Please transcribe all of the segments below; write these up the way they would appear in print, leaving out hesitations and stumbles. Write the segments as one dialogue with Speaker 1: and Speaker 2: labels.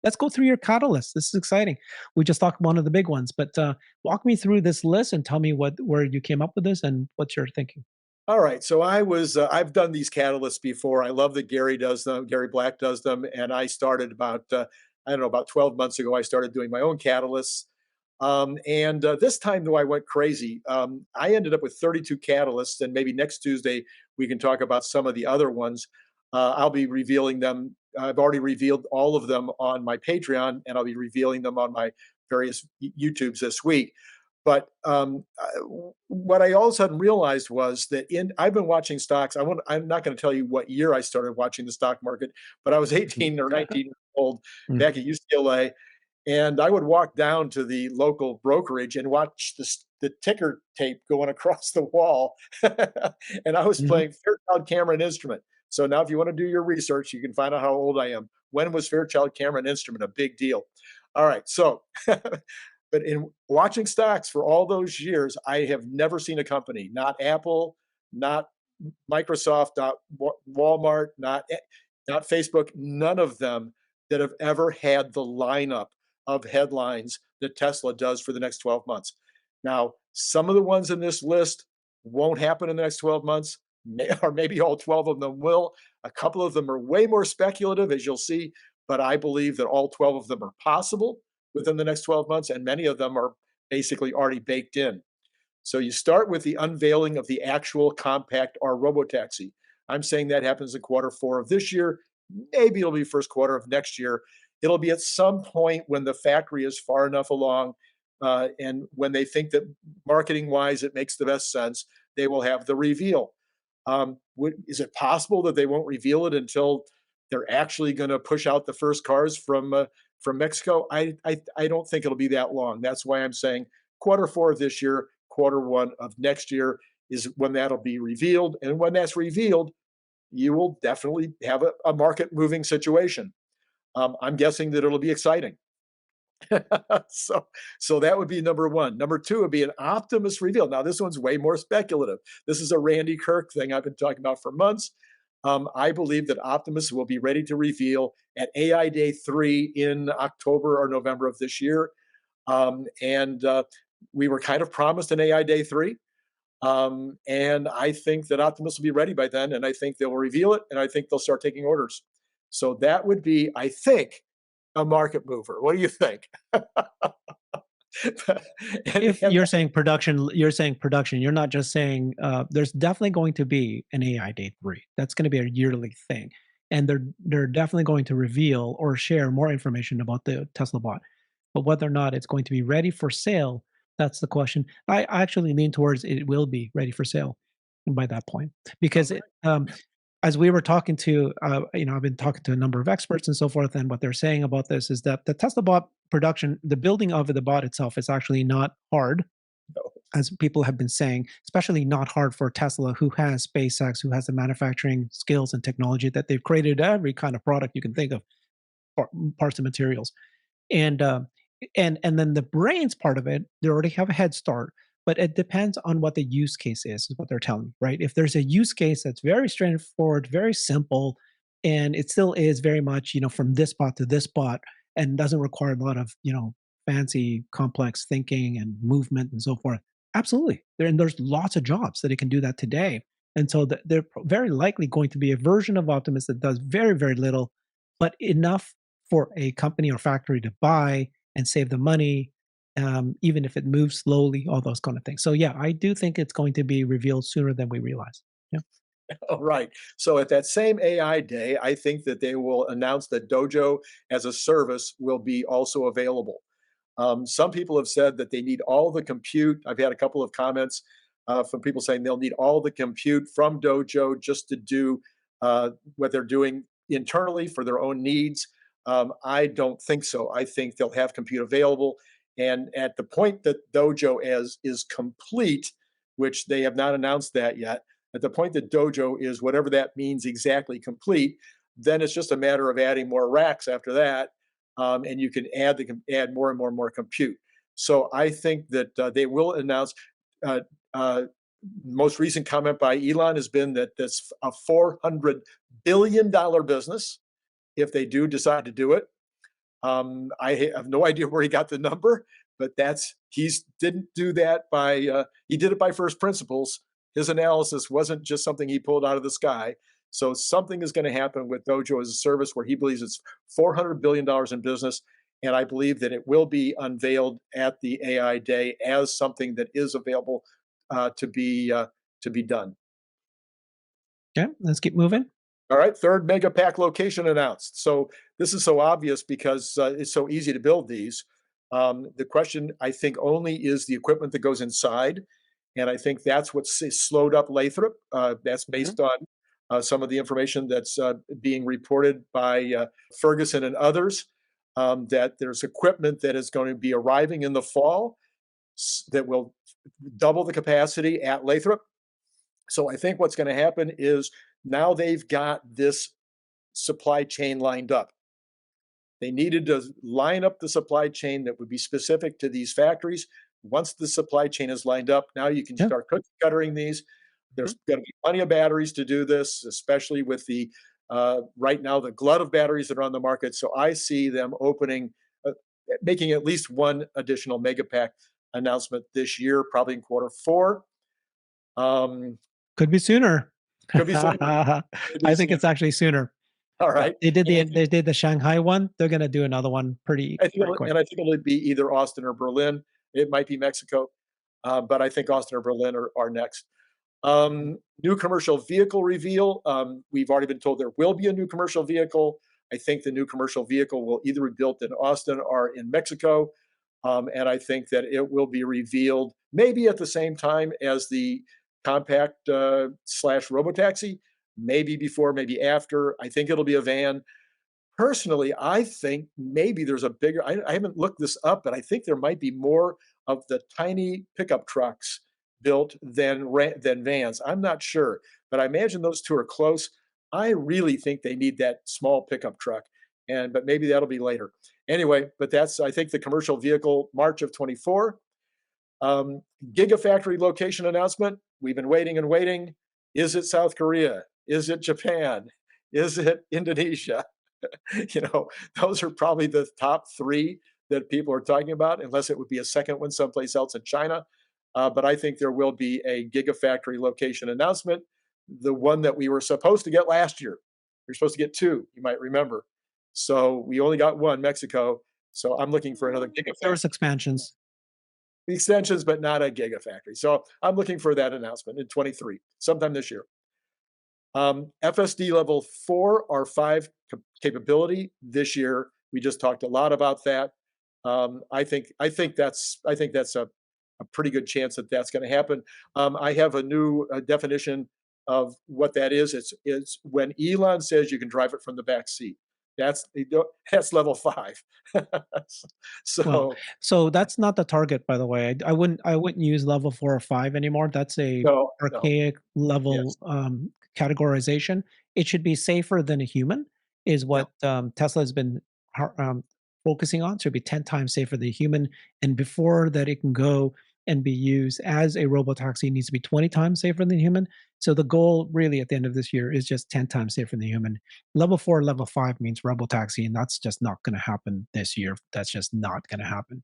Speaker 1: let's go through your catalyst. This is exciting. We just talked one of the big ones, but walk me through this list and tell me where you came up with this and what you're thinking.
Speaker 2: All right, so I've done these catalysts before. I love that Gary does them. Gary Black does them, and I started about I don't know, about 12 months ago. I started doing my own catalysts, and this time though I went crazy. I ended up with 32 catalysts, and maybe next Tuesday we can talk about some of the other ones. I'll be revealing them. I've already revealed all of them on my Patreon, and I'll be revealing them on my various YouTubes this week. But what I all of a sudden realized was that I've been watching stocks. I'm not going to tell you what year I started watching the stock market, but I was 18 or 19 years old
Speaker 1: Mhm.
Speaker 2: back at UCLA, and I would walk down to the local brokerage and watch the ticker tape going across the wall, and I was
Speaker 1: Mhm.
Speaker 2: playing Fairchild Cameron Instrument. So now, if you want to do your research, you can find out how old I am. When was Fairchild Cameron Instrument a big deal? All right, so but in watching stocks for all those years, I have never seen a company, not Apple, not Microsoft, not Walmart, not Facebook, none of them that have ever had the lineup of headlines that Tesla does for the next 12 months. Now, some of the ones in this list won't happen in the next 12 months, or maybe all 12 of them will. A couple of them are way more speculative, as you'll see, but I believe that all 12 of them are possible within the next 12 months, and many of them are basically already baked in. So you start with the unveiling of the actual compact or robotaxi. I'm saying that happens in quarter 4 of this year. Maybe it'll be first quarter of next year. It'll be at some point when the factory is far enough along, and when they think that marketing wise it makes the best sense, they will have the reveal. Is it possible that they won't reveal it until they're actually going to push out the first cars from Mexico? I don't think it'll be that long. That's why I'm saying quarter 4 of this year, quarter 1 of next year is when that'll be revealed. And when that's revealed, you will definitely have a market moving situation. I'm guessing that it'll be exciting. so so that would be number one. Number two would be an Optimus reveal. Now this one's way more speculative. This is a Randy Kirk thing I've been talking about for months. I believe that Optimus will be ready to reveal at AI Day 3 in October or November of this year. And We were kind of promised an AI Day 3. And I think that Optimus will be ready by then, and I think they'll reveal it, and I think they'll start taking orders. So that would be, I think, a market mover. What do you think?
Speaker 1: If
Speaker 2: And
Speaker 1: you're saying production. You're not just saying there's definitely going to be an AI Day 3. That's going to be a yearly thing, and they're definitely going to reveal or share more information about the Tesla bot. But whether or not it's going to be ready for sale, that's the question. I actually lean towards it will be ready for sale by that point because
Speaker 2: okay,
Speaker 1: as we were talking to, I've been talking to a number of experts and so forth, and what they're saying about this is that the Tesla bot production, the building of the bot itself, is actually not hard,
Speaker 2: no,
Speaker 1: as people have been saying, especially not hard for Tesla, who has SpaceX, who has the manufacturing skills and technology that they've created every kind of product you can think of, parts and materials, and then the brains part of it, they already have a head start. But it depends on what the use case is what they're telling me, right? If there's a use case that's very straightforward, very simple, and it still is very much, from this spot to this spot, and doesn't require a lot of, fancy, complex thinking and movement and so forth. Absolutely, there's lots of jobs that it can do that today, and so they're very likely going to be a version of Optimus that does very, very little, but enough for a company or factory to buy and save the money, even if it moves slowly, all those kind of things. So yeah, I do think it's going to be revealed sooner than we realize. Yeah.
Speaker 2: oh, right. So at that same AI Day, I think that they will announce that Dojo as a service will be also available. Some people have said that they need all the compute. I've had a couple of comments from people saying they'll need all the compute from Dojo just to do what they're doing internally for their own needs. I don't think so. I think they'll have compute available. And at the point that Dojo is complete, which they have not announced that yet, at the point that Dojo is whatever that means exactly complete, then it's just a matter of adding more racks after that, and you can add more and more and more compute. So I think that they will announce. Uh, uh, Most recent comment by Elon has been that that's a $400 billion business if they do decide to do it. I have no idea where he got the number, but he's didn't do that by he did it by first principles. His analysis wasn't just something he pulled out of the sky. So something is going to happen with Dojo as a service where he believes it's $400 billion in business, and I believe that it will be unveiled at the AI Day as something that is available to be done.
Speaker 1: Okay, let's keep moving.
Speaker 2: All right, third mega pack location announced. So this is so obvious because it's so easy to build these. The question, I think, only is the equipment that goes inside, and I think that's what's slowed up Lathrop. That's
Speaker 1: Mhm.
Speaker 2: based on some of the information that's being reported by Ferguson and others. That there's equipment that is going to be arriving in the fall that will double the capacity at Lathrop. So I think what's going to happen is now they've got this supply chain lined up. They needed to line up the supply chain that would be specific to these factories. Once the supply chain is lined up, now you can
Speaker 1: Yeah.
Speaker 2: start cookie cuttering these.
Speaker 1: Mhm.
Speaker 2: There's going to be plenty of batteries to do this, especially with the right now the glut of batteries that are on the market. So I see them uh, making at least one additional megapack announcement this year, probably in quarter 4. Um,
Speaker 1: Could be sooner.
Speaker 2: could be sooner. Could be
Speaker 1: I think
Speaker 2: sooner.
Speaker 1: it's actually sooner.
Speaker 2: All
Speaker 1: Yeah,
Speaker 2: right. And
Speaker 1: they did the Shanghai one. They're gonna do another one pretty quick.
Speaker 2: I think it'll be either Austin or Berlin. It might be Mexico, but I think Austin or Berlin are next.
Speaker 1: Mhm.
Speaker 2: New commercial vehicle reveal. We've already been told there will be a new commercial vehicle. I think the new commercial vehicle will either be built in Austin or in Mexico. And I think that it will be revealed maybe at the same time as the compact slash robotaxi, maybe before, maybe after. I think it'll be a van. Personally, I think maybe there's a bigger I haven't looked this up, but I think there might be more of the tiny pickup trucks built than vans. I'm not sure, but I imagine those 2 are close. I really think they need that small pickup truck, but maybe that'll be later. Anyway, but that's I think the commercial vehicle March of '24. Um, Gigafactory location announcement. We've been waiting and waiting. Is it South Korea? Is it Japan? Is it Indonesia? You know, those are probably the top 3 that people are talking about, unless it would be a second one someplace else in China. But I think there will be a Gigafactory location announcement, the one that we were supposed to get last year. We were supposed to get 2, you might remember. So we only got 1, Mexico. So I'm looking for another
Speaker 1: There was
Speaker 2: Gigafactory.
Speaker 1: expansions.
Speaker 2: The extensions, but not a Gigafactory. So I'm looking for that announcement in 23, sometime this year. FSD level 4 or 5 capability this year. We just talked a lot about that. I think that's a pretty good chance that that's going to happen. I have a new definition of what that is. It's when Elon says you can drive it from the back seat. That's level 5.
Speaker 1: Well,
Speaker 2: So
Speaker 1: so that's not the target, by the way. I wouldn't use level 4 or 5 anymore. That's a
Speaker 2: no, no,
Speaker 1: archaic level,
Speaker 2: yes,
Speaker 1: categorization. It should be safer than a human, is
Speaker 2: yeah.
Speaker 1: what, Tesla has been focusing on. So it'd be 10 times safer than a human, and before that it can go and be used as a robotaxi, it needs to be 20 times safer than human. So the goal really at the end of this year is just 10 times safer than human. Level 4, level 5 means robotaxi, and that's just not gonna happen this year. That's just not gonna happen.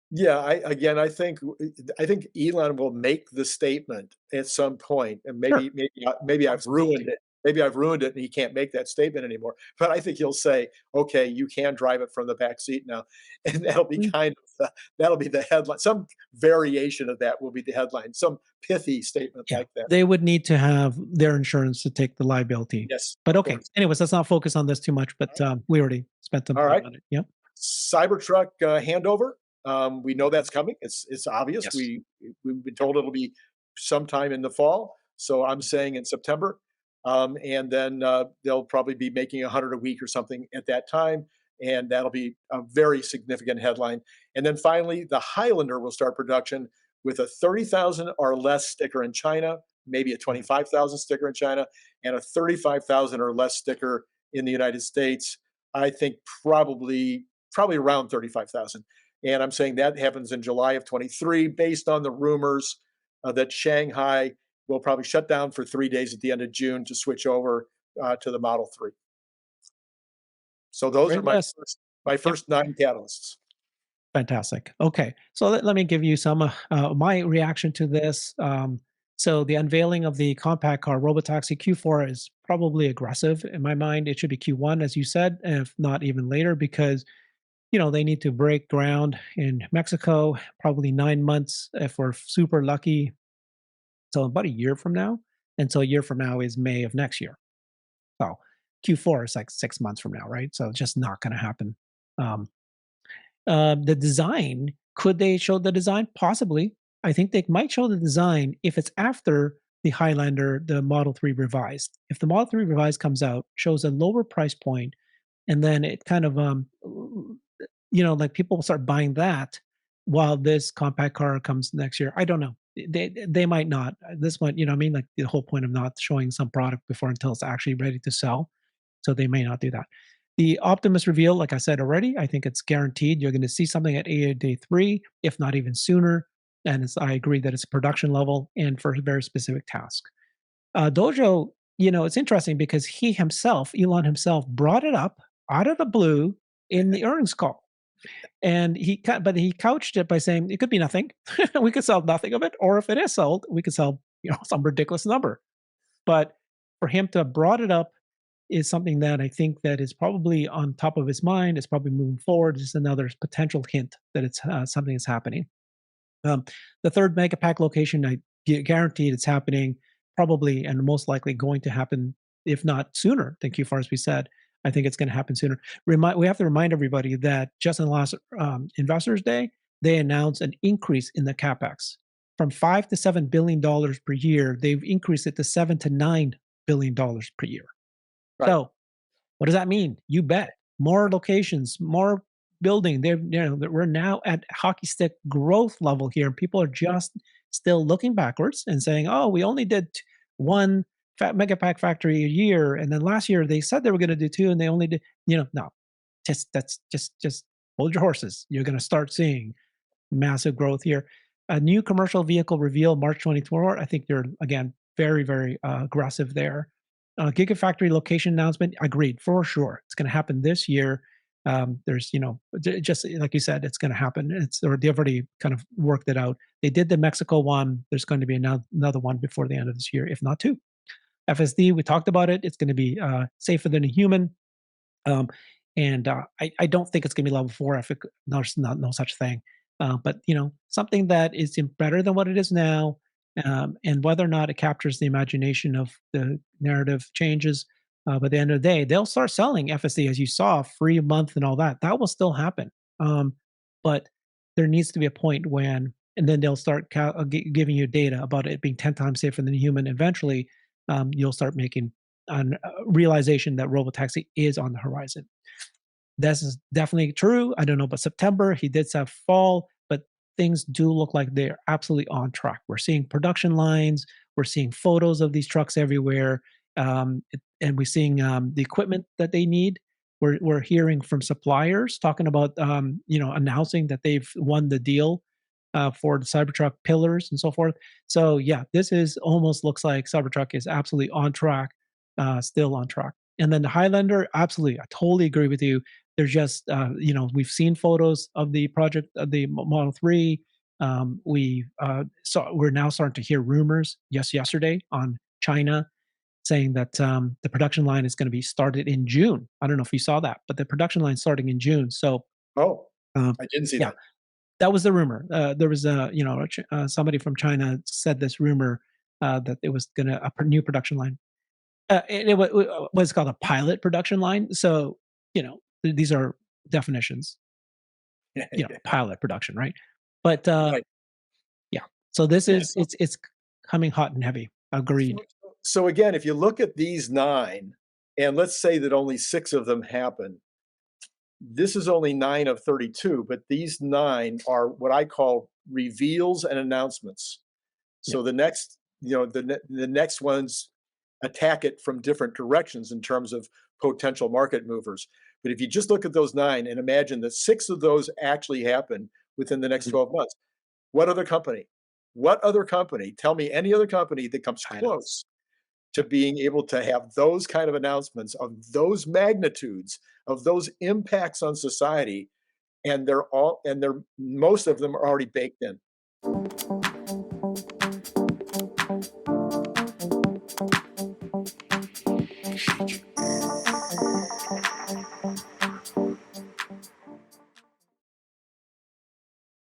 Speaker 2: Yeah, I think Elon will make the statement at some point, and
Speaker 1: Sure.
Speaker 2: maybe I've ruined
Speaker 1: Possibility.
Speaker 2: it. Maybe I've ruined it, and he can't make that statement anymore. But I think he'll say, "Okay, you can drive it from the back seat now," and
Speaker 1: Mm,
Speaker 2: that'll be the headline. Some variation of that will be the headline. Some pithy statement
Speaker 1: yeah.
Speaker 2: like that.
Speaker 1: They would need to have their insurance to take the liability.
Speaker 2: Yes,
Speaker 1: But
Speaker 2: of
Speaker 1: okay,
Speaker 2: course.
Speaker 1: anyways, let's not focus on this too much, but, we already spent some
Speaker 2: All
Speaker 1: time
Speaker 2: right.
Speaker 1: on it. Yep.
Speaker 2: CyberTruck handover. We know
Speaker 1: Mhm.
Speaker 2: that's coming. It's obvious.
Speaker 1: Yes.
Speaker 2: We've been
Speaker 1: Yep.
Speaker 2: told it'll be sometime in the fall. So I'm
Speaker 1: Mhm.
Speaker 2: saying in September, and then they'll probably be making 100 a week or something at that time, and that'll be a very significant headline. And then finally, the Highlander will start production with a 30,000 or less sticker in China, maybe a
Speaker 1: Mhm.
Speaker 2: 25,000 sticker in China, and a 35,000 or less sticker in the United States. I think probably around 35,000. And I'm saying that happens in July of 23 based on the rumors that Shanghai will probably shut down for 3 days at the end of June to switch over to the Model 3. So those are
Speaker 1: Great list.
Speaker 2: My
Speaker 1: Yep.
Speaker 2: first 9 catalysts.
Speaker 1: Fantastic. Okay. So let me give you some my reaction to this. So the unveiling of the compact car robotaxi Q4 is probably aggressive in my mind. It should be Q1, as you said, if not even later, because they need to break ground in Mexico, probably 9 months if we're super lucky. So about a year from now, and so a year from now is May of next year. So Q4 is like 6 months from now, right? So it's just not going to happen. Um, the design, could they show the design? Possibly. I think they might show the design if it's after the Highlander, the Model 3 revised. If the Model 3 revised comes out, shows a lower price point, and then it kind of like people will start buying that while this compact car comes next year. I don't know. They might not. This one, what I mean, like the whole point of not showing some product before until it's actually ready to sell. So they may not do that. The Optimus reveal, like I said already, I think it's guaranteed. You're going to see something at day 3, if not even sooner. And I agree that it's production level and for a very specific task. Dojo, it's interesting because Elon himself, brought it up out of the blue in the earnings call, and but he couched it by saying it could be nothing. We could sell nothing of it, or if it is sold, we could sell some ridiculous number. But for him to have brought it up is something that I think that is probably on top of his mind. It's probably moving forward. Just another potential hint that it's something is happening. Um, the third mega pack location, I guaranteed it's happening, probably and most likely going to happen, if not sooner than Q4, as we said. I think it's going to happen sooner. We have to remind everybody that just in the last Investors Day, they announced an increase in the capex from $5 to $7 billion per year. They've increased it to $7 to $9 billion per year.
Speaker 2: Right.
Speaker 1: So what does that mean? You bet. More locations, more building. We're now at hockey stick growth level here. People are just still looking backwards and saying, "Oh, we only did one mega pack factory a year, and then last year they said they were going to do two, and they only did." No, just hold your horses. You're going to start seeing massive growth here. A new commercial vehicle reveal March 24. I think they're again very, very aggressive there. Gigafactory location announcement, agreed for sure. It's going to happen this year. There's, just like you said, it's going to happen. They've already kind of worked it out. They did the Mexico one. There's going to be another one before the end of this year, if not two. FSD, we talked about it. It's going to be safer than a human. Um, and I don't think it's going to be level 4. There's not no such thing. But something that is better than what it is now, and whether or not it captures the imagination of the narrative changes. But at the end of the day, they'll start selling FSD, as you saw, free month and all that. That will still happen. But there needs to be a point when, and then they'll start giving you data about it being 10 times safer than a human. Eventually, you'll start making a realization that robotaxi is on the horizon. This is definitely true. I don't know about September. He did say fall, but things do look like they're absolutely on track. We're seeing production lines. We're seeing photos of these trucks everywhere, and we're seeing the equipment that they need. We're hearing from suppliers talking about announcing that they've won the deal for the CyberTruck pillars and so forth. So yeah, this is almost looks like CyberTruck is absolutely on track, still on track. And then the Highlander, absolutely, I totally agree with you. There's just we've seen photos of the project of the Model 3. We're now starting to hear rumors. Yesterday on China saying that the production line is going to be started in June. I don't know if you saw that, but the production line starting in June. So
Speaker 2: Oh,
Speaker 1: um,
Speaker 2: I didn't see
Speaker 1: yeah,
Speaker 2: that.
Speaker 1: that was the rumor. There was somebody from China said this rumor that it was going to new production line. It was called a pilot production line. So these are definitions. Pilot production, right? But
Speaker 2: Right.
Speaker 1: yeah. So this
Speaker 2: Yeah,
Speaker 1: is it's coming hot and heavy. Agreed.
Speaker 2: so so again, if you look at these 9, and let's say that only 6 of them happen, this is only 9 of 32, but these 9 are what I call reveals and announcements.
Speaker 1: Yeah.
Speaker 2: So the next ones attack it from different directions in terms of potential market movers. But if you just look at those 9 and imagine that 6 of those actually happen within the next
Speaker 1: Mhm.
Speaker 2: 12 months, what other company? What other company? Tell me any other company that comes
Speaker 1: I know.
Speaker 2: close. to being able to have those kind of announcements of those magnitudes, of those impacts on society, and they're most of them are already baked in.